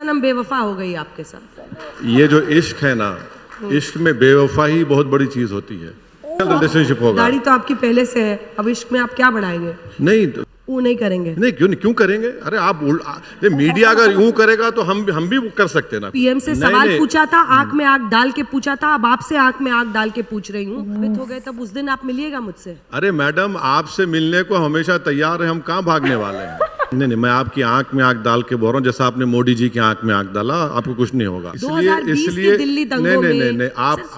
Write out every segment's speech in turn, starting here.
सनम बेवफा हो गई आपके साथ। ये जो इश्क है ना, इश्क में बेवफाई बहुत बड़ी चीज होती है। रिलेशनशिप होगा। दाढ़ी तो आपकी पहले से है, अब इश्क में आप क्या बढ़ाएंगे? नहीं वो नहीं करेंगे। नहीं, क्यों करेंगे? अरे आप मीडिया अगर यूं करेगा तो हम भी कर सकते हैं ना। पीएम से सवाल पूछा था, आंख में आंख डाल के पूछा था, अब आपसे आंख में आंख डाल के पूछ रही हूँ। हो गए तब उस दिन आप मिलिएगा मुझसे। अरे मैडम, आपसे मिलने को हमेशा तैयार है, हम कहाँ भागने वाले हैं। नहीं, मैं आपकी आंख में आंख डाल के बोल रहा हूँ, जैसा आपने मोदी जी की आंख में आंख डाला, आपको कुछ नहीं होगा। इसलिए नहीं,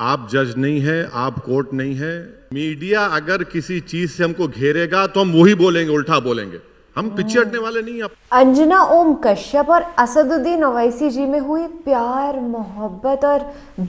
आप जज नहीं है, आप कोर्ट नहीं है। मीडिया अगर किसी चीज से हमको घेरेगा तो हम वही बोलेंगे, उल्टा बोलेंगे, हम पीछे हटने वाले नहीं। आप अंजना ओम कश्यप और असदुद्दीन ओवैसी जी में हुई प्यार, मोहब्बत और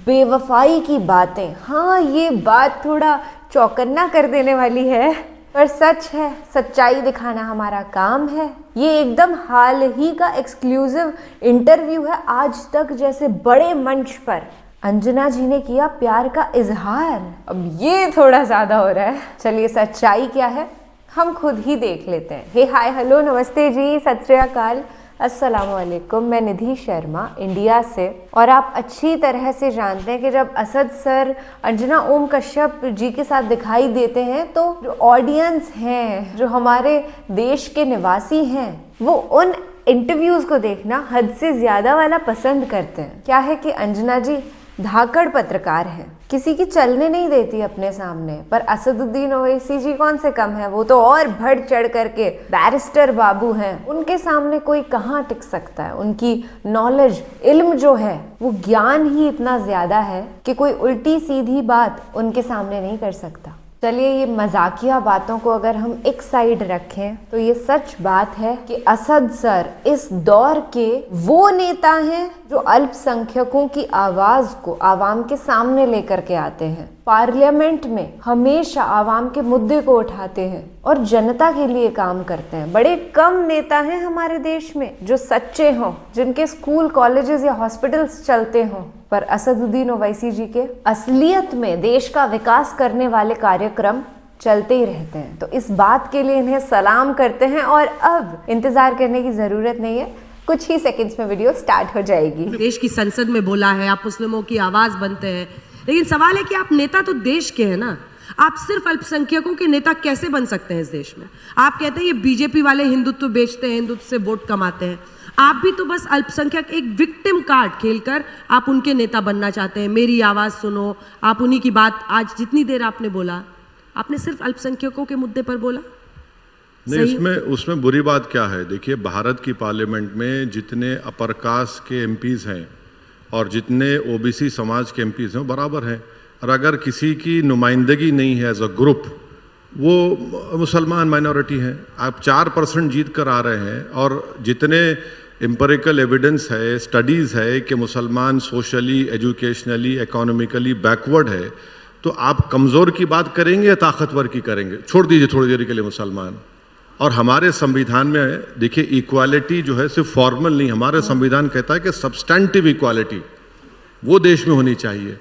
बेवफाई की बातें। हाँ, ये बात थोड़ा चौकन्ना कर देने वाली है, पर सच है, सच्चाई दिखाना हमारा काम है। ये एकदम हाल ही का एक्सक्लूसिव इंटरव्यू है आज तक जैसे बड़े मंच पर। अंजना जी ने किया प्यार का इजहार। अब ये थोड़ा ज्यादा हो रहा है। चलिए, सच्चाई क्या है हम खुद ही देख लेते हैं। हे हाय हेलो नमस्ते जी, सत श्री अकाल, अस्सलाम वालेकुम। मैं निधि शर्मा इंडिया से, और आप अच्छी तरह से जानते हैं कि जब असद सर अंजना ओम कश्यप जी के साथ दिखाई देते हैं तो जो ऑडियंस हैं, जो हमारे देश के निवासी हैं, वो उन इंटरव्यूज को देखना हद से ज्यादा वाला पसंद करते हैं। क्या है कि अंजना जी धाकड़ पत्रकार है, किसी की चलने नहीं देती अपने सामने, पर असदुद्दीन ओवैसी जी कौन से कम है, वो तो और बढ़ चढ़ करके बैरिस्टर बाबू हैं। उनके सामने कोई कहाँ टिक सकता है। उनकी नॉलेज, इल्म जो है, वो ज्ञान ही इतना ज्यादा है कि कोई उल्टी सीधी बात उनके सामने नहीं कर सकता। चलिए, ये मजाकिया बातों को अगर हम एक साइड रखें तो ये सच बात है कि असद सर इस दौर के वो नेता हैं जो अल्पसंख्यकों की आवाज को आवाम के सामने लेकर के आते हैं। पार्लियामेंट में हमेशा आवाम के मुद्दे को उठाते हैं और जनता के लिए काम करते हैं। बड़े कम नेता हैं हमारे देश में जो सच्चे हों, जिनके स्कूल, कॉलेजेस या हॉस्पिटल्स चलते हों, पर असदुद्दीन ओवैसी जी के असलियत में देश का विकास करने वाले कार्यक्रम चलते ही रहते हैं। तो इस बात के लिए इन्हें सलाम करते हैं और अब इंतजार करने की जरूरत नहीं है, कुछ ही सेकंड्स में वीडियो स्टार्ट हो जाएगी। देश की संसद में बोला है, आप मुस्लिमों की आवाज बनते हैं, लेकिन सवाल है कि आप नेता तो देश के हैं ना, आप सिर्फ अल्पसंख्यकों के नेता कैसे बन सकते हैं इस देश में? आप कहते हैं ये बीजेपी वाले हिंदुत्व बेचते हैं, हिंदुत्व से वोट कमाते हैं। आप भी तो बस अल्पसंख्यक एक विक्टिम कार्ड खेलकर आप उनके नेता बनना चाहते हैं। मेरी आवाज सुनो, आप उन्हीं की बात, आज जितनी देर आपने बोला, आपने सिर्फ अल्पसंख्यकों के मुद्दे पर बोला। नहीं, उसमें बुरी बात क्या है? देखिए, भारत की पार्लियामेंट में जितने अपर कास्ट के एमपीज हैं और जितने ओबीसी समाज के एमपीज हैं बराबर हैं, और अगर किसी की नुमाइंदगी नहीं है एज अ ग्रुप, वो मुसलमान माइनॉरिटी हैं। आप 4% जीत कर आ रहे हैं, और जितने एम्पिरिकल एविडेंस है, स्टडीज़ है कि मुसलमान सोशली, एजुकेशनली, इकोनॉमिकली बैकवर्ड है, तो आप कमज़ोर की बात करेंगे या ताकतवर की करेंगे? छोड़ दीजिए थोड़ी देर के लिए मुसलमान। और हमारे संविधान में देखिए, इक्वालिटी जो है सिर्फ फॉर्मल नहीं, हमारे संविधान कहता है कि सब्सटेंटिव इक्वालिटी वो देश में होनी चाहिए।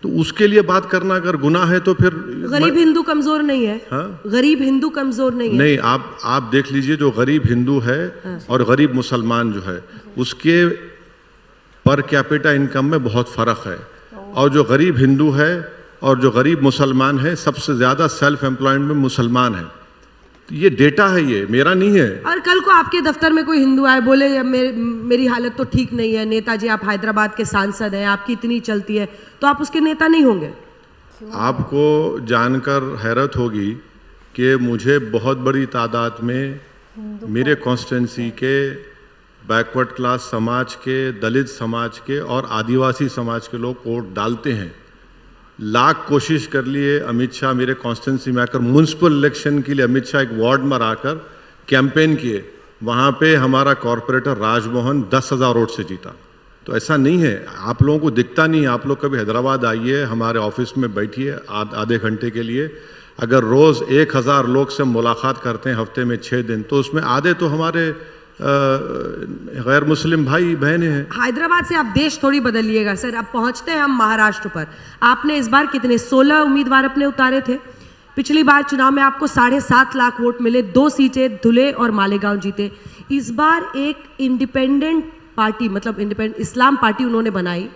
तो उसके लिए बात करना अगर गुनाह है तो फिर गरीब हिंदू कमजोर नहीं है। हाँ? गरीब हिंदू कमजोर नहीं है। नहीं, आप देख लीजिए, जो गरीब हिंदू है और गरीब मुसलमान जो है, उसके पर कैपिटा इनकम में बहुत फर्क है। और जो गरीब हिंदू है और जो गरीब मुसलमान है, सबसे ज्यादा सेल्फ एम्प्लॉयमेंट में मुसलमान है। ये डेटा है, ये मेरा नहीं है। और कल को आपके दफ्तर में कोई हिंदू आए, बोले मेरी हालत तो ठीक नहीं है, नेताजी आप हैदराबाद के सांसद हैं, आपकी इतनी चलती है, तो आप उसके नेता नहीं होंगे? आपको जानकर हैरत होगी कि मुझे बहुत बड़ी तादाद में मेरे कॉन्स्टिट्यूंसी के बैकवर्ड क्लास समाज के, दलित समाज के और आदिवासी समाज के लोग वोट डालते हैं। लाख कोशिश कर लिए अमित शाह मेरे कॉन्स्टिट्यूंसी में आकर, म्युनिसिपल इलेक्शन के लिए अमित शाह एक वार्ड में आकर कैंपेन किए, वहाँ पे हमारा कॉरपोरेटर राजमोहन 10,000 वोट से जीता। तो ऐसा नहीं है, आप लोगों को दिखता नहीं। आप लोग कभी हैदराबाद आइए, हमारे ऑफिस में बैठिए आधे घंटे के लिए, अगर रोज़ 1,000 लोग से मुलाकात करते हैं हफ्ते में 6 दिन, तो उसमें आधे तो हमारे गैर मुस्लिम भाई बहनें हैं। हैदराबाद से आप देश थोड़ी बदलिएगा सर। अब पहुंचते हैं हम महाराष्ट्र पर। आपने इस बार कितने 16 उम्मीदवार अपने उतारे थे। पिछली बार चुनाव में आपको 7.5 लाख वोट मिले, 2 सीटें धुले और मालेगांव जीते। इस बार एक इंडिपेंडेंट पार्टी, मतलब इंडिपेंडेंट इस्लाम पार्टी उन्होंने बनाई,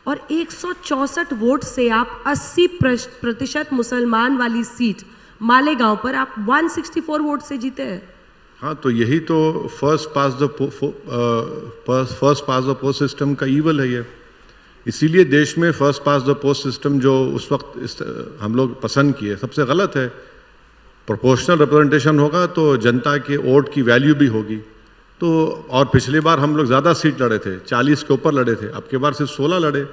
और 164 वोट से आप 80% मुसलमान वाली सीट मालेगांव पर आप 164 वोट से जीते हैं। हाँ, तो यही तो first pass the post system का ईवल है ये। इसीलिए देश में first pass the post system जो उस वक्त हम लोग पसंद किए सबसे गलत है। प्रोपोर्शनल रिप्रेजेंटेशन होगा तो जनता के वोट की वैल्यू भी होगी। तो और पिछली बार हम लोग ज़्यादा सीट लड़े थे, 40 के ऊपर लड़े थे, अब की बार सिर्फ 16 लड़े।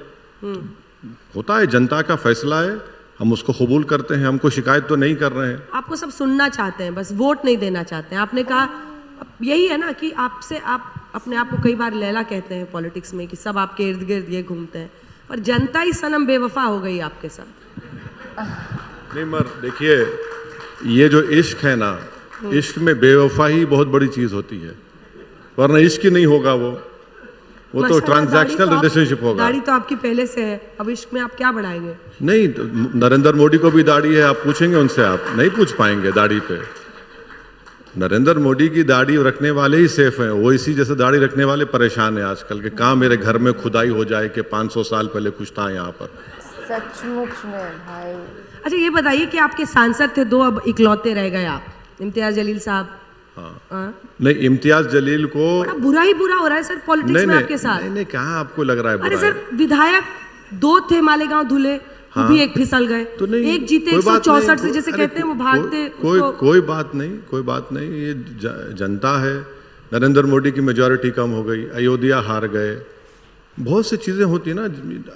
होता है, जनता का फैसला है, हम उसको कबूल करते हैं, हमको शिकायत तो नहीं कर रहे हैं। आपको सब सुनना चाहते हैं, बस वोट नहीं देना चाहते हैं। आपने कहा यही है ना कि आपसे आप अपने आप को कई बार लैला कहते हैं पॉलिटिक्स में कि सब आपके इर्द गिर्द ये घूमते हैं, पर जनता ही सनम बेवफा हो गई आपके साथ। नहीं मर देखिए, ये जो इश्क है ना, इश्क में बेवफाई बहुत बड़ी चीज़ होती है, वरना इश्क ही नहीं होगा। वो तो ट्रांजैक्शनल रिलेशनशिप होगा। दाढ़ी तो आपकी पहले से है, अब इश्क में आप क्या बढ़ाएंगे? नहीं, तो नरेंद्र मोदी को भी दाढ़ी है, आप पूछेंगे उनसे, आप नहीं पूछ पाएंगे दाढ़ी पे। नरेंद्र मोदी की दाढ़ी रखने वाले ही सेफ हैं, वो इसी जैसे दाढ़ी रखने वाले परेशान हैं आजकल के। कहाँ मेरे घर में खुदाई हो जाए कि 500 साल पहले कुछ था यहाँ पर। सचमुच में भाई। अच्छा ये बताइए कि आपके सांसद थे 2, अब इकलौते रह गए आप, इम्तियाज जलील साहब। हाँ। नहीं, इम्तियाज जलील को बुरा ही बुरा हो रहा है सर पॉलिटिक्स में आपके साथ। नहीं, कहाँ आपको लग रहा है बुरा? अरे सर, विधायक 2 थे मालेगांव धुले, वो भी एक फिसल गए, तो नहीं, एक जीते 164 से, जैसे कहते हैं वो भागते। कोई बात नहीं, ये जनता है। नरेंद्र मोदी की मेजॉरिटी कम हो गई, अयोध्या हार गए, बहुत सी चीजें होती है ना।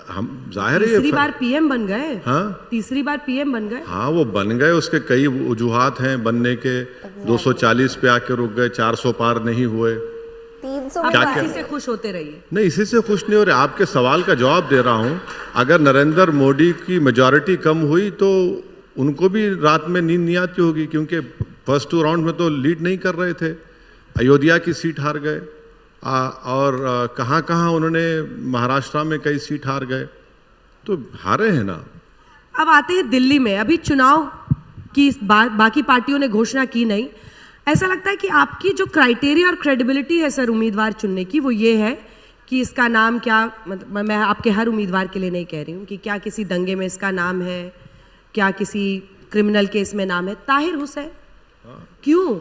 हम जाहिर है तीसरी बार पीएम बन गए। हाँ, तीसरी बार पीएम बन गए। हाँ, वो बन गए, उसके कई वजूहात हैं बनने के। 240 पे आके रुक गए, 400 पार नहीं हुए। 300 क्या इसी से खुश होते रहिए। नहीं, इसी से खुश नहीं हो रहे। आपके सवाल का जवाब दे रहा हूं। अगर नरेंद्र मोदी की मेजॉरिटी कम हुई तो उनको भी रात में नींद नहीं आती होगी, क्योंकि फर्स्ट 2 राउंड में तो लीड नहीं कर रहे थे। अयोध्या की सीट हार गए, और कहाँ कहाँ उन्होंने महाराष्ट्र में कई सीट हार गए, तो हारे हैं ना। अब आते हैं दिल्ली में। अभी चुनाव की बाकी पार्टियों ने घोषणा की नहीं। ऐसा लगता है कि आपकी जो क्राइटेरिया और क्रेडिबिलिटी है सर उम्मीदवार चुनने की, वो ये है कि इसका नाम क्या, मतलब मैं आपके हर उम्मीदवार के लिए नहीं कह रही हूँ, कि क्या किसी दंगे में इसका नाम है, क्या किसी क्रिमिनल केस में नाम है। ताहिर हुसैन क्यों?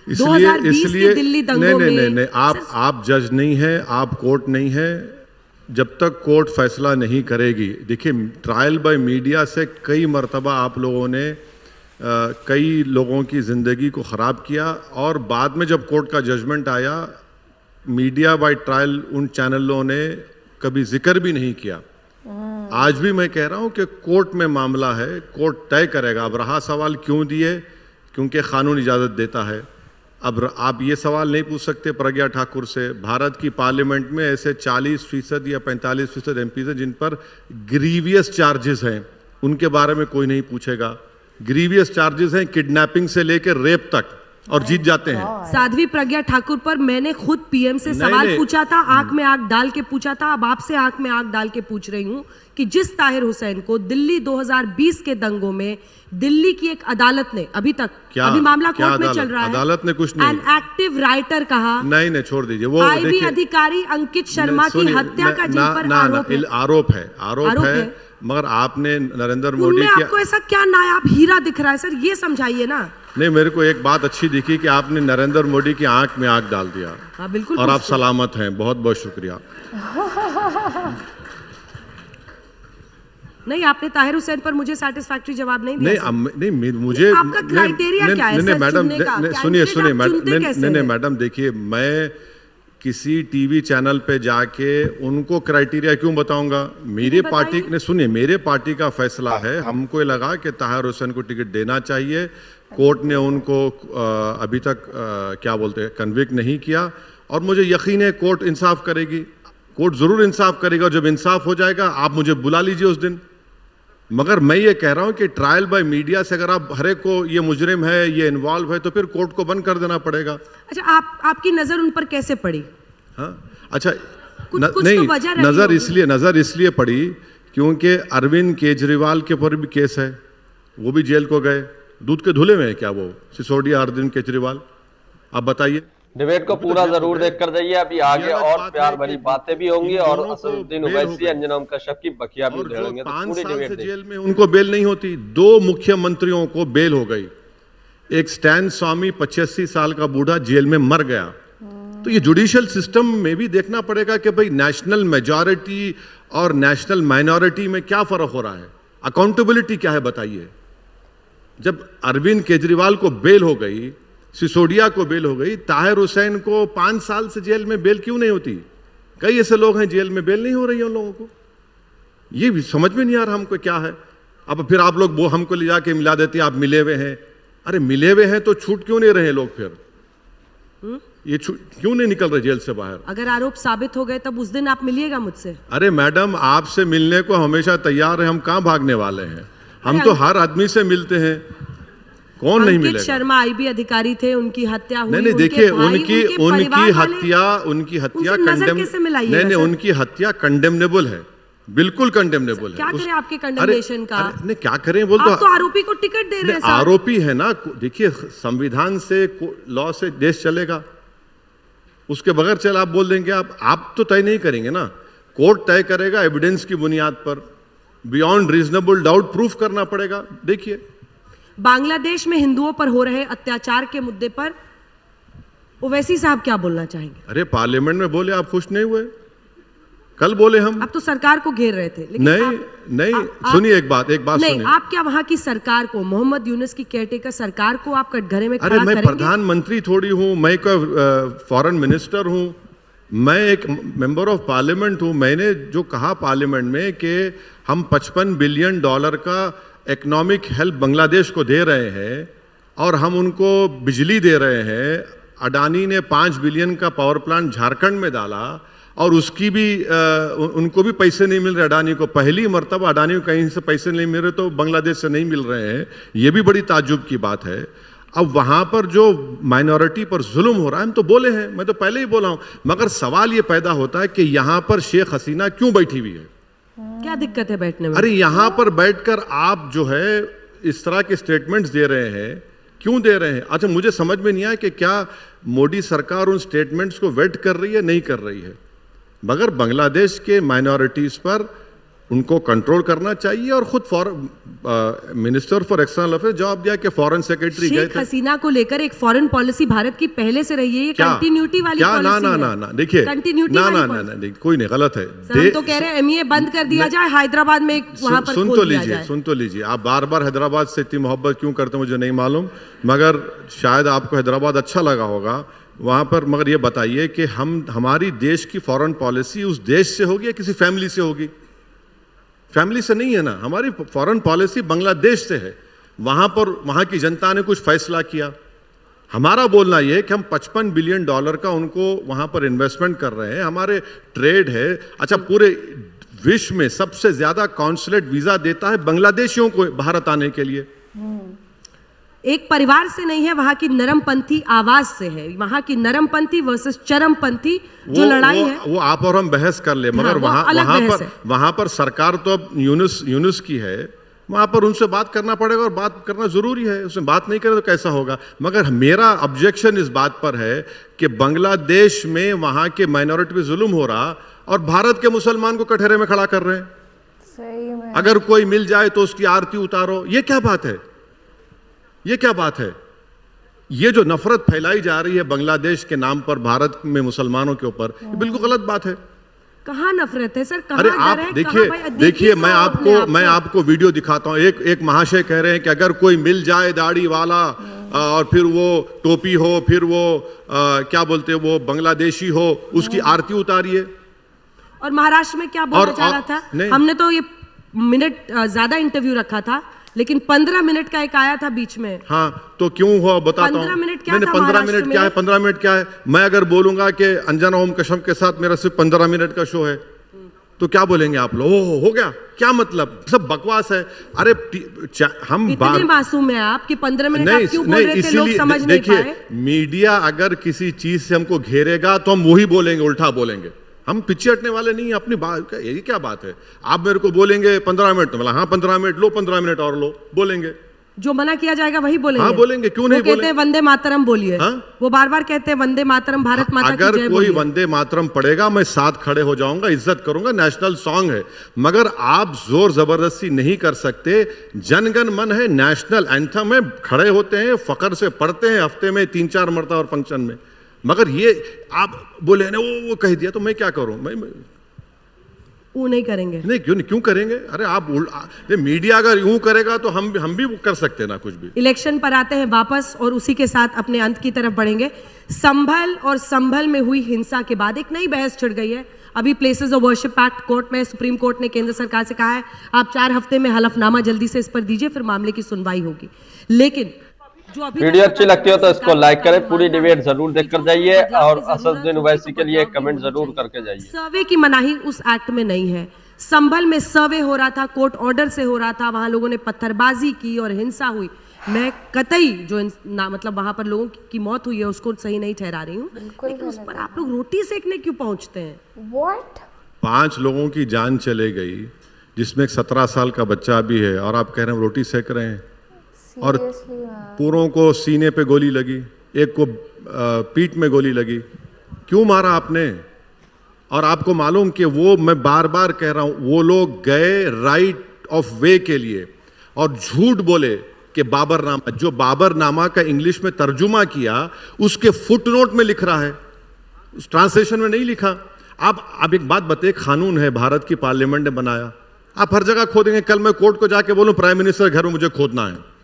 2020 के दिल्ली दंगों में नहीं, आप जज नहीं है, आप कोर्ट नहीं है। जब तक कोर्ट फैसला नहीं करेगी, देखिए ट्रायल बाय मीडिया से कई मर्तबा आप लोगों ने कई लोगों की ज़िंदगी को ख़राब किया, और बाद में जब कोर्ट का जजमेंट आया, मीडिया बाय ट्रायल उन चैनलों ने कभी जिक्र भी नहीं किया। आज भी मैं कह रहा हूं कि कोर्ट में मामला है, कोर्ट तय करेगा। अब रहा सवाल क्यों दिए, क्योंकि कानून इजाज़त देता है। अब आप ये सवाल नहीं पूछ सकते प्रज्ञा ठाकुर से। भारत की पार्लियामेंट में ऐसे 40% या 45% एमपीज हैं जिन पर ग्रीवियस चार्जेस हैं, उनके बारे में कोई नहीं पूछेगा। ग्रीवियस चार्जेस हैं किडनैपिंग से लेकर रेप तक, और जीत जाते हैं। साध्वी प्रज्ञा ठाकुर पर मैंने खुद पीएम से सवाल पूछा था, आंख में आंख डाल के पूछा था। अब आपसे आंख में आंख डाल के पूछ रही हूं कि जिस ताहिर हुसैन को दिल्ली 2020 के दंगों में दिल्ली की एक अदालत ने, अभी तक अभी मामला कोर्ट में चल रहा है, अदालत ने कुछ नहीं, एन एक्टिव राइटर कहा। नहीं, छोड़ दीजिए वो। आईबी अधिकारी अंकित शर्मा की हत्या का जिन पर आरोप है, मगर आपने नरेंद्र मोदी की, आपको ऐसा क्या नायाब हीरा दिख रहा है सर, ये समझाइए ना। नहीं, मेरे को एक बात अच्छी दिखी कि आपने नरेंद्र मोदी की आंख में आंख डाल दिया। हाँ, बिल्कुल, और आप सलामत हैं, बहुत बहुत शुक्रिया। नहीं, आपने ताहिर हुसैन पर मुझे सैटिस्फैक्टरी जवाब नहीं दिया। नहीं, मुझे आपका क्राइटेरिया क्या है सर चुनने का? सुनिए मैडम, देखिए मैं किसी टीवी चैनल पे जाके उनको क्राइटेरिया क्यों बताऊंगा? मेरे पार्टी ने, सुनिए, मेरे पार्टी का फैसला है। हमको लगा कि ताहिर हुसैन को टिकट देना चाहिए। कोर्ट ने उनको अभी तक क्या बोलते हैं, कन्विक्ट नहीं किया, और मुझे यकीन है कोर्ट इंसाफ करेगी। कोर्ट जरूर इंसाफ करेगा। जब इंसाफ हो जाएगा आप मुझे बुला लीजिए उस दिन। मगर मैं ये कह रहा हूं कि ट्रायल बाय मीडिया से अगर आप हर एक को ये मुजरिम है, ये इन्वॉल्व है, तो फिर कोर्ट को बंद कर देना पड़ेगा। अच्छा, आपकी नजर उन पर कैसे पड़ी? हाँ, अच्छा, नहीं, नजर इसलिए पड़ी क्योंकि अरविंद केजरीवाल के ऊपर भी केस है, वो भी जेल को गए। दूध के धुले में है क्या वो सिसोदिया अरविंद केजरीवाल? आप बताइए। डिबेट को वो भी तो पूरा जेल में जरूर गए। देख कर जाइए। अभी ये आगे अलग और बात प्यार है भरी कि बातें भी होंगी इन और दोनों को असदुद्दीन बेल हो ओवैसी, गई। अंजना कश्यप की बखिया भी और जो उधेड़ेंगे। तो 5 पूरी साल डिबेट से देखिए। जेल में उनको बेल नहीं होती। 2 मुख्यमंत्रियों को बेल हो गई। एक स्टैन स्वामी 85 साल का बूढ़ा जेल में मर गया। तो ये जुडिशियल सिस्टम में भी देखना पड़ेगा कि भाई नेशनल मेजॉरिटी और नेशनल माइनॉरिटी में क्या फर्क हो रहा है, अकाउंटेबिलिटी क्या है बताइए। जब अरविंद केजरीवाल को बेल हो गई, सिसोदिया को बेल हो गई, ताहिर हुसैन को 5 साल से जेल में बेल क्यों नहीं होती? कई ऐसे लोग हैं जेल में बेल नहीं हो रही है उन लोगों को। ये भी समझ में नहीं आ रहा हमको क्या है। अब फिर आप लोग वो हमको ले जाके मिला देते, आप मिले हुए हैं। अरे मिले हुए हैं तो छूट क्यों नहीं रहे लोग? फिर ये क्यों नहीं निकल रहे जेल से बाहर? अगर आरोप साबित हो गए तब उस दिन आप मिलिएगा मुझसे। अरे मैडम, आपसे मिलने को हमेशा तैयार है, हम कहां भागने वाले हैं? हम तो हर आदमी से मिलते हैं, कौन नहीं अंकित मिलेगा? शर्मा आईबी अधिकारी थे, उनकी हत्या हुई। नहीं उनके देखिए, भाई, उनकी उनके परिवार वाले, उनकी हत्या उनसे नजर कंडेम कैसे मिलाइएगा नहीं, सर? उनकी हत्या कंडेमनेबल है, बिल्कुल कंडेमनेबल है। क्या करें आपके कंडेमनेशन का? नहीं क्या करें बोल आप तो आरोपी को टिकट दे रहे हैं सर। आरोपी है ना। देखिए, संविधान से लॉ से देश चलेगा, उसके बगैर चल आप बोल देंगे आप तो तय नहीं करेंगे ना। कोर्ट तय करेगा एविडेंस की बुनियाद पर, बियॉन्ड रीजनेबल डाउट प्रूफ करना पड़ेगा। देखिए, बांग्लादेश में हिंदुओं पर हो रहे अत्याचार के मुद्दे पर ओवैसी साहब क्या बोलना चाहेंगे? अरे पार्लियामेंट में बोले, आप खुश नहीं हुए? कल बोले हम। आप तो सरकार को घेर रहे थे, लेकिन नहीं सुनिए एक बात नहीं, सुनिए। आप क्या वहां की सरकार को, मोहम्मद यूनुस की केयरटेकर सरकार को आप कटघरे में खड़ा अरे मैं करेंगे? प्रधानमंत्री थोड़ी हूं, मैं कोई फॉरेन मिनिस्टर हूं, मैं एक मेंबर ऑफ पार्लियामेंट हूं। मैंने जो कहा पार्लियामेंट में कि हम $55 बिलियन का इकोनॉमिक हेल्प बांग्लादेश को दे रहे हैं और हम उनको बिजली दे रहे हैं। अडानी ने 5 बिलियन का पावर प्लांट झारखंड में डाला और उसकी भी उनको भी पैसे नहीं मिल रहे। अडानी को पहली मर्तबा अडानी को कहीं से पैसे नहीं मिल रहे, तो बांग्लादेश से नहीं मिल रहे हैं। ये भी बड़ी ताज्जुब की बात है। अब वहां पर जो माइनॉरिटी पर जुल्म हो रहा है, हम तो बोले हैं, मैं तो पहले ही बोला हूं, मगर सवाल ये पैदा होता है कि यहां पर शेख हसीना क्यों बैठी हुई है? क्या दिक्कत है बैठने में? अरे यहां पर बैठकर आप जो है इस तरह के स्टेटमेंट्स दे रहे हैं, क्यों दे रहे हैं? अच्छा, मुझे समझ में नहीं आया कि क्या मोदी सरकार उन स्टेटमेंट्स को वेट कर रही है, नहीं कर रही है। मगर बांग्लादेश के माइनॉरिटीज पर उनको कंट्रोल करना चाहिए। और खुद मिनिस्टर फॉर एक्सटर्नल अफेयर जवाब दिया कि फॉरेन सेक्रेटरी गए शेख थे। हसीना को लेकर एक फॉरेन पॉलिसी भारत की पहले से रही है, ये कंटिन्यूटी वाली क्या? पॉलिसी ना है। ना ना देखिए, कंटिन्यूटी ना वाली ना पॉलिसी। ना ना कोई नहीं, गलत है। सर, हम तो कह रहे हैं एमईए बंद कर दिया जाए, हैदराबाद में एक वहां पर सुन खोल तो दिया लीजिए, जाए। सुन तो लीजिए। आप बार बार हैदराबाद से इतनी मोहब्बत क्यों करते हैं मुझे नहीं मालूम, मगर शायद आपको हैदराबाद अच्छा लगा होगा वहां पर। मगर ये बताइए कि हमारी देश की फॉरेन पॉलिसी उस देश से होगी या किसी फैमिली से होगी? फैमिली से नहीं है ना। हमारी फॉरेन पॉलिसी बांग्लादेश से है। वहां पर वहां की जनता ने कुछ फैसला किया। हमारा बोलना यह है कि हम $55 बिलियन का उनको वहां पर इन्वेस्टमेंट कर रहे हैं, हमारे ट्रेड है। अच्छा, पूरे विश्व में सबसे ज्यादा कॉन्सुलेट वीजा देता है बांग्लादेशियों को भारत आने के लिए। एक परिवार से नहीं है, वहां की नरमपंथी आवाज से है। वहां की नरमपंथी वर्सेस चरमपंथी जो लड़ाई है, वो आप और हम बहस कर ले, मगर वो अलग बहस है। वहां पर सरकार तो अब यूनुस की है, वहां पर उनसे बात करना पड़ेगा और बात करना जरूरी है। उसमें बात नहीं करें तो कैसा होगा? मगर मेरा ऑब्जेक्शन इस बात पर है कि बांग्लादेश में वहां के माइनॉरिटी पे जुल्म हो रहा और भारत के मुसलमान को कटहरे में खड़ा कर रहे हैं। सही में अगर कोई मिल जाए तो उसकी आरती उतारो, ये क्या बात है? ये क्या बात है? ये जो नफरत फैलाई जा रही है बांग्लादेश के नाम पर भारत में मुसलमानों के ऊपर, ये बिल्कुल गलत बात है। कहाँ नफरत है सर? कहाँ अरे डर आप है? देखिए मैं आपको वीडियो दिखाता हूं। एक महाशय कह रहे हैं कि अगर कोई मिल जाए दाढ़ी वाला और फिर वो टोपी हो, फिर वो क्या बोलते हैं, वो बांग्लादेशी हो, उसकी आरती उतारिए। और महाराष्ट्र में क्या बोलना चाह रहा था? हमने तो ये मिनट ज्यादा इंटरव्यू रखा था, लेकिन 15 मिनट का एक आया था बीच में। हाँ, तो क्यों हुआ बताता हूं। 15 मिनट क्या था? 15 मिनट क्या है? 15 मिनट क्या है? मैं अगर बोलूंगा कि अंजना ओम कश्यप के साथ मेरा सिर्फ 15 मिनट का शो है, तो क्या बोलेंगे आप लोग? हो गया, क्या मतलब? सब बकवास है। अरे हम इतने मासूम है आप कि 15 मिनट आप क्यों बोल रहे थे? लोग समझ नहीं पाए। मीडिया अगर किसी चीज से हमको घेरेगा तो हम वही बोलेंगे, उल्टा बोलेंगे। हम पीछे हटने वाले नहीं। अपनी बात, ये क्या बात है? आप मेरे को बोलेंगे 15 मिनट, तो बोला हाँ 15 मिनट लो, 15 मिनट और लो, बोलेंगे। जो मना किया जाएगा वही बोलेंगे। हाँ बोलेंगे, क्यों नहीं वो कहते हैं वंदे मातरम बोलिए। हाँ? वो बार बार कहते हैं वंदे मातरम, भारत माता की जय अगर कोई बोलिए। वंदे मातरम पढ़ेगा मैं साथ खड़े हो जाऊंगा, इज्जत करूंगा, नेशनल सॉन्ग है। मगर आप जोर जबरदस्ती नहीं कर सकते। जनगण मन है, नेशनल एंथम है, खड़े होते हैं, फकर से पढ़ते हैं हफ्ते में 3-4 मरतबा और फंक्शन में। मगर ये आप बोले ना वो कह दिया तो मैं क्या करूं? मैं वो नहीं करेंगे। नहीं, क्यों करेंगे? अरे आप मीडिया अगर यूं करेगा तो हम भी कर सकते हैं ना कुछ भी। इलेक्शन पर आते हैं वापस और उसी के साथ अपने अंत की तरफ बढ़ेंगे। संभल और संभल में हुई हिंसा के बाद एक नई बहस छिड़ गई है। अभी places of worship act court में, सुप्रीम कोर्ट ने केंद्र सरकार से कहा है आप 4 हफ्ते में हलफनामा जल्दी से इस पर दीजिए, फिर मामले की सुनवाई होगी। लेकिन जो अभी वीडियो अच्छी लगती हो तो इसको लाइक करें, पूरी डिबेट जरूर देखकर जाइए और असदुद्दीन ओवैसी के लिए कमेंट जरूर करके जाइए। सर्वे की मनाही उस एक्ट में नहीं है। संभल में सर्वे हो रहा था, कोर्ट ऑर्डर से हो रहा था, वहां लोगों ने पत्थरबाजी की और हिंसा हुई। मैं कतई जो मतलब वहां पर लोगों की मौत हुई है उसको सही नहीं ठहरा रही हूँ, लेकिन उस पर आप लोग रोटी सेकने क्यों पहुंचते हैं? What? 5 लोगों की जान चले गई, जिसमें एक 17 साल का बच्चा भी है, और आप कह रहे हैं रोटी सेक रहे हैं। और पूरों को सीने पे गोली लगी, एक को पीठ में गोली लगी। क्यों मारा आपने? और आपको मालूम कि वो, मैं बार बार कह रहा हूं, वो लोग गए राइट ऑफ वे के लिए और झूठ बोले कि बाबरनामा, जो बाबरनामा का इंग्लिश में तर्जुमा किया उसके फुटनोट में लिख रहा है, उस ट्रांसलेशन में नहीं लिखा। आप एक बात बताइए, कानून है, भारत की पार्लियामेंट ने बनाया, आप हर जगह खोदेंगे। कल मैं कोर्ट को जाके बोलूं प्राइम मिनिस्टर घर में मुझे खोदना है,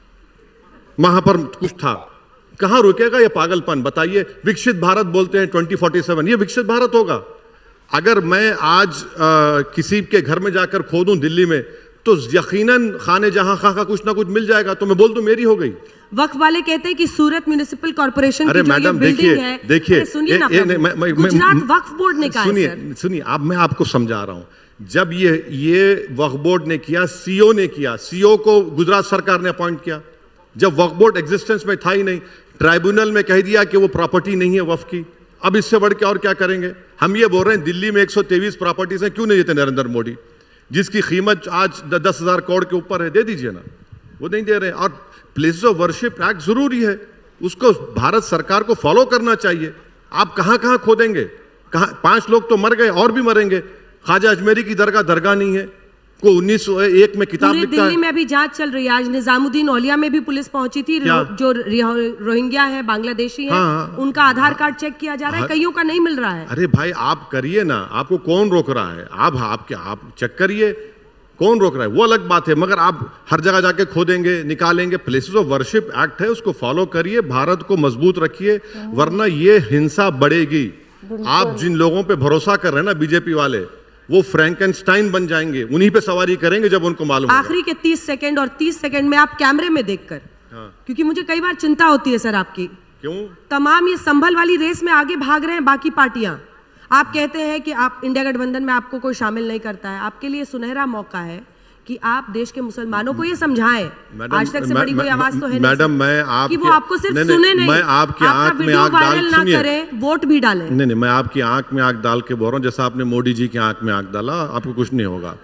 वहां पर कुछ था, कहां रुकेगा ये पागलपन? बताइए। विकसित भारत बोलते हैं 2047, ये विकसित भारत होगा? अगर मैं आज किसी के घर में जाकर खोदूं दिल्ली में तो यकीनन खाने जहां खा का कुछ ना कुछ मिल जाएगा, तो मैं बोल दूं मेरी हो गई। वक्फ वाले कहते हैं कि सूरत म्युनिसिपल कॉर्पोरेशन की जो ये बिल्डिंग है, देखिए सुनिए ना, गुजरात वक्फ बोर्ड ने कहा है सर। सुनिए, अब मैं आपको समझा रहा हूं। जब ये वक्फ बोर्ड ने किया, सीओ ने किया, सीओ को गुजरात सरकार ने अपॉइंट किया, जब वक्फ बोर्ड एग्जिस्टेंस में था ही नहीं। ट्राइब्यूनल में कह दिया कि वो प्रॉपर्टी नहीं है वक्फ की। अब इससे बढ़ के और क्या करेंगे? हम ये बोल रहे हैं दिल्ली में 123 प्रॉपर्टीज हैं, क्यों नहीं देते नरेंद्र मोदी, जिसकी कीमत आज 10,000 करोड़ के ऊपर है? दे दीजिए ना, वो नहीं दे रहे हैं। और प्लेसेस ऑफ वर्शिप एक्ट जरूरी है, उसको भारत सरकार को फॉलो करना चाहिए। आप कहां कहां खोदेंगे? कहां? 5 लोग तो मर गए, और भी मरेंगे। ख्वाजा अजमेरी की दरगाह नहीं है, को 1901 में किताब लिखता है। दिल्ली में अभी जांच चल रही है। आज निजामुद्दीन औलिया में भी पुलिस पहुंची थी। जो रोहिंग्या है, बांग्लादेशी है, हाँ, उनका आधार कार्ड चेक किया जा रहा है, कईयों का नहीं मिल रहा है। अरे भाई आप करिए ना, आपको कौन रोक रहा है? आप चेक करिए, कौन रोक रहा है? वो अलग बात है, मगर आप हर जगह जाके खोदेंगे, निकालेंगे। प्लेसेस ऑफ वर्शिप एक्ट है, उसको फॉलो करिए, भारत को मजबूत रखिए, वरना ये हिंसा बढ़ेगी। आप जिन लोगों पे भरोसा कर रहे हैं ना, बीजेपी वाले, वो फ्रैंकेनस्टाइन बन जाएंगे, उन्हीं पे सवारी करेंगे जब उनको मालूम होगा। आखिरी के 30 सेकंड और 30 सेकंड में आप कैमरे में देखकर, क्योंकि मुझे कई बार चिंता होती है सर आपकी, क्यों तमाम ये संभल वाली रेस में आगे भाग रहे हैं बाकी पार्टियां। आप कहते हैं कि आप इंडिया गठबंधन में आपको कोई शामिल नहीं करता है। आपके लिए सुनहरा मौका है कि आप देश के मुसलमानों को ये समझाएं। आज तक से बड़ी कोई आवाज तो है नहीं मैडम, मैं कि वो आपको सिर्फ सुने नहीं, मैं आपकी आंख में आंख डाल ना करें, वोट भी डालें। नहीं, मैं आपकी आंख में आंख डाल के बोल रहा हूं, जैसा आपने मोदी जी की आंख में आंख डाला, आपको कुछ नहीं होगा।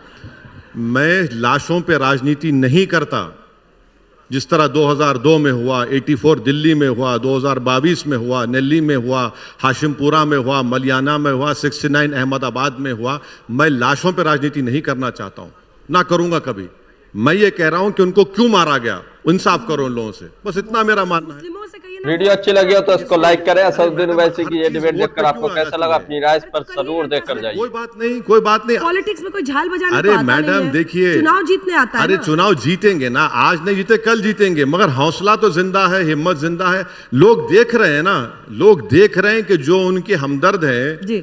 मैं लाशों पे राजनीति नहीं करता, जिस तरह 2002 में हुआ, 84 दिल्ली में हुआ, 2022 में हुआ, नेल्ली में हुआ, हाशिमपुरा में हुआ, मलियाना में हुआ, 69 अहमदाबाद में हुआ। मैं लाशों पे राजनीति नहीं करना चाहता हूं, ना करूंगा कभी। मैं ये कह रहा हूं कि उनको क्यों मारा गया, इंसाफ करो उन लोगों से, बस इतना मेरा मानना है। वीडियो अच्छी लगी हो तो इसको लाइक करें। असदुद्दीन ओवैसी की ये डिबेट देखकर आपको कैसा लगा, अपनी राय पर जरूर देखकर जाइए। कोई बात नहीं, कोई बात नहीं। पॉलिटिक्स में कोई झाल बजाने अरे मैडम देखिए, चुनाव जीतने आता है। अरे चुनाव जीतेंगे ना, आज नहीं जीते कल जीतेंगे, मगर हौसला तो जिंदा है, हिम्मत जिंदा है। लोग देख रहे हैं ना, लोग देख रहे हैं कि जो उनके हमदर्द है जी,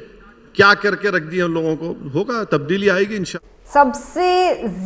क्या करके रख दिया उन लोगों को। होगा, तब्दीली आएगी इंशाल्लाह। सबसे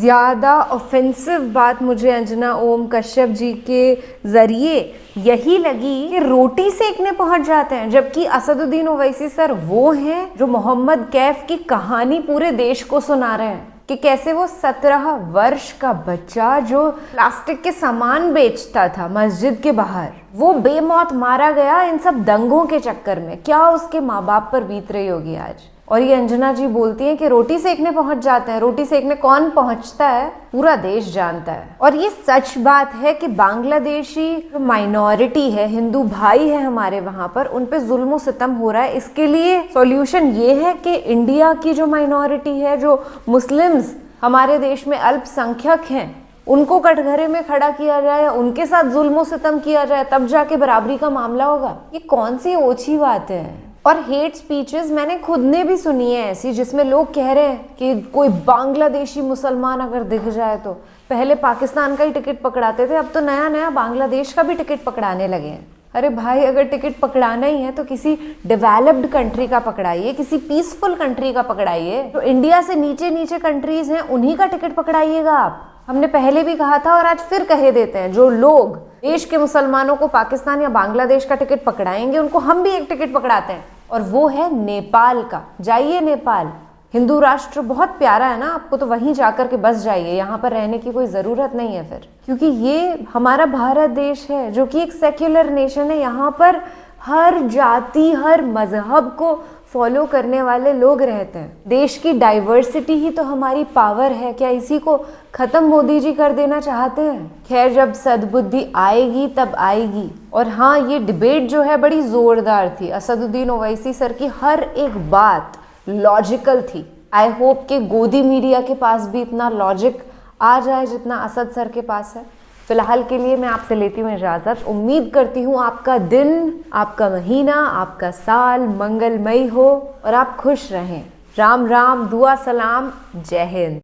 ज़्यादा ऑफेंसिव बात मुझे अंजना ओम कश्यप जी के ज़रिए यही लगी कि रोटी सेकने पहुंच जाते हैं, जबकि असदुद्दीन ओवैसी सर वो हैं जो मोहम्मद कैफ की कहानी पूरे देश को सुना रहे हैं कि कैसे वो 17 वर्ष का बच्चा जो प्लास्टिक के सामान बेचता था मस्जिद के बाहर, वो बेमौत मारा गया इन सब दंगों के चक्कर में। क्या उसके माँ बाप पर बीत रही होगी आज। और ये अंजना जी बोलती हैं कि रोटी सेकने पहुंच जाते हैं। रोटी सेकने कौन पहुंचता है, पूरा देश जानता है। और ये सच बात है कि बांग्लादेशी जो माइनॉरिटी है, हिंदू भाई है हमारे वहां पर, उन पे जुल्म सितम हो रहा है। इसके लिए सॉल्यूशन ये है कि इंडिया की जो माइनॉरिटी है, जो मुस्लिम्स हमारे देश में अल्पसंख्यक हैं, उनको कटघरे में खड़ा किया जाए, उनके साथ जुल्म सितम किया जाए, तब जाके बराबरी का मामला होगा। ये कौन सी ओछी बात है। और हेट स्पीचेस मैंने खुद ने भी सुनी है ऐसी, जिसमें लोग कह रहे हैं कि कोई बांग्लादेशी मुसलमान अगर दिख जाए तो, पहले पाकिस्तान का ही टिकट पकड़ाते थे, अब तो नया नया बांग्लादेश का भी टिकट पकड़ाने लगे हैं। अरे भाई, अगर टिकट पकड़ाना ही है तो किसी डेवलप्ड कंट्री का पकड़ाइए, किसी पीसफुल कंट्री का पकड़ाइए। जो इंडिया से नीचे नीचे कंट्रीज हैं उन्हीं का टिकट पकड़ाइएगा आप। हमने पहले भी कहा था और आज फिर कहे देते हैं, जो लोग देश के मुसलमानों को पाकिस्तान या बांग्लादेश का टिकट पकड़ाएंगे, उनको हम भी एक टिकट पकड़ाते हैं, और वो है नेपाल का। जाइए नेपाल, हिंदू राष्ट्र बहुत प्यारा है ना आपको, तो वहीं जाकर के बस जाइए, यहाँ पर रहने की कोई ज़रूरत नहीं है फिर। क्योंकि ये हमारा भारत देश है जो कि एक सेक्युलर नेशन है। यहाँ पर हर जाति, हर मजहब को फॉलो करने वाले लोग रहते हैं। देश की डाइवर्सिटी ही तो हमारी पावर है। क्या इसी को खत्म मोदी जी कर देना चाहते हैं? खैर, जब सद्बुद्धि आएगी तब आएगी। और हाँ, ये डिबेट जो है बड़ी जोरदार थी। असदुद्दीन ओवैसी सर की हर एक बात लॉजिकल थी। आई होप कि गोदी मीडिया के पास भी इतना लॉजिक आ जाए जितना असद सर के पास है। फिलहाल के लिए मैं आपसे लेती हूँ इजाज़त। उम्मीद करती हूँ आपका दिन, आपका महीना, आपका साल मंगलमय हो और आप खुश रहें। राम राम, दुआ सलाम, जय हिंद।